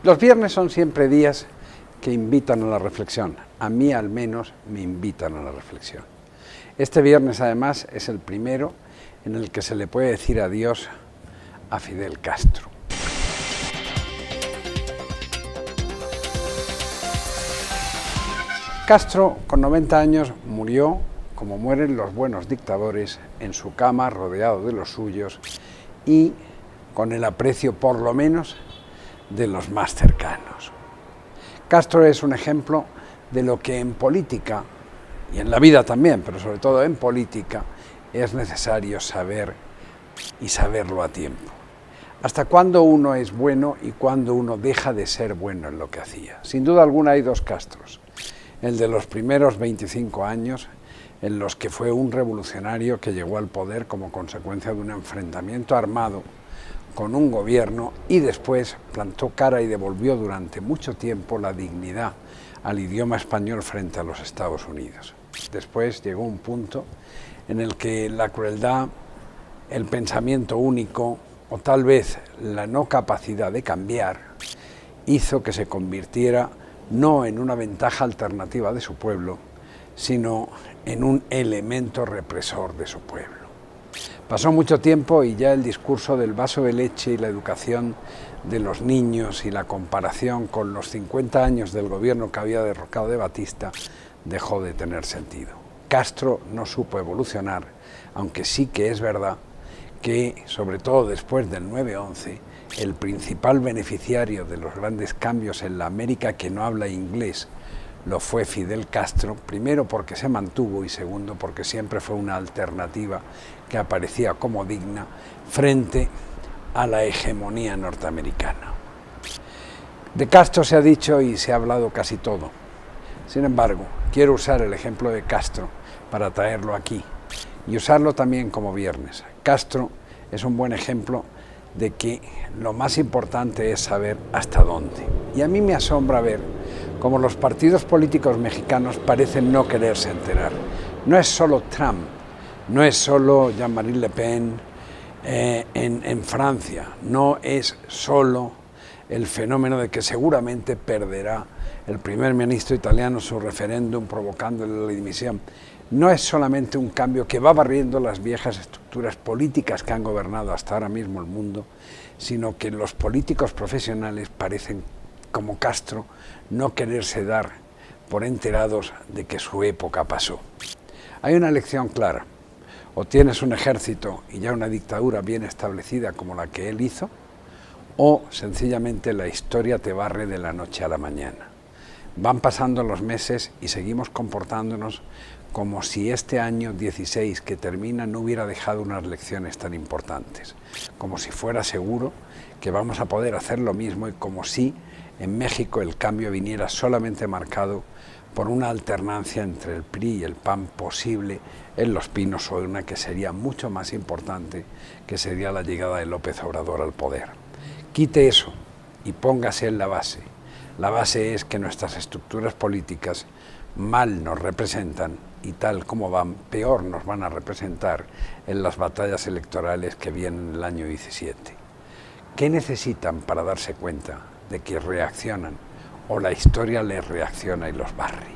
Los viernes son siempre días que invitan a la reflexión. A mí al menos me invitan a la reflexión. Este viernes además es el primero en el que se le puede decir adiós a Fidel Castro. Castro, con 90 años, murió, como mueren los buenos dictadores, en su cama, rodeado de los suyos y con el aprecio, por lo menos, de los más cercanos. Castro es un ejemplo de lo que en política, y en la vida también, pero sobre todo en política, es necesario saber y saberlo a tiempo. Hasta cuándo uno es bueno y cuándo uno deja de ser bueno en lo que hacía. Sin duda alguna hay dos Castros. El de los primeros 25 años, en los que fue un revolucionario que llegó al poder como consecuencia de un enfrentamiento armado con un gobierno y después plantó cara y devolvió durante mucho tiempo la dignidad al idioma español frente a los Estados Unidos. Después llegó un punto en el que la crueldad, el pensamiento único o tal vez la no capacidad de cambiar hizo que se convirtiera no en una ventaja alternativa de su pueblo, sino en un elemento represor de su pueblo. Pasó mucho tiempo y ya el discurso del vaso de leche y la educación de los niños y la comparación con los 50 años del gobierno que había derrocado de Batista dejó de tener sentido. Castro no supo evolucionar, aunque sí que es verdad que, sobre todo después del 9/11, el principal beneficiario de los grandes cambios en la América que no habla inglés lo fue Fidel Castro, primero porque se mantuvo y segundo porque siempre fue una alternativa que aparecía como digna frente a la hegemonía norteamericana. De Castro se ha dicho y se ha hablado casi todo. Sin embargo, quiero usar el ejemplo de Castro para traerlo aquí y usarlo también como viernes. Castro es un buen ejemplo de que lo más importante es saber hasta dónde. Y a mí me asombra ver cómo los partidos políticos mexicanos parecen no quererse enterar. No es solo Trump, no es solo Jean-Marie Le Pen en Francia, no es solo el fenómeno de que seguramente perderá el primer ministro italiano su referéndum provocándole la dimisión. No es solamente un cambio que va barriendo las viejas estructuras políticas que han gobernado hasta ahora mismo el mundo, sino que los políticos profesionales parecen, como Castro, no quererse dar por enterados de que su época pasó. Hay una lección clara: o tienes un ejército y ya una dictadura bien establecida como la que él hizo, o sencillamente la historia te barre de la noche a la mañana. Van pasando los meses y seguimos comportándonos como si este año 16 que termina no hubiera dejado unas lecciones tan importantes, como si fuera seguro que vamos a poder hacer lo mismo y como si en México el cambio viniera solamente marcado por una alternancia entre el PRI y el PAN posible en Los Pinos o una que sería mucho más importante, que sería la llegada de López Obrador al poder. Quite eso y póngase en la base. La base es que nuestras estructuras políticas mal nos representan y tal como van, peor nos van a representar en las batallas electorales que vienen el año 17. ¿Qué necesitan para darse cuenta de que reaccionan o la historia les reacciona y los barre?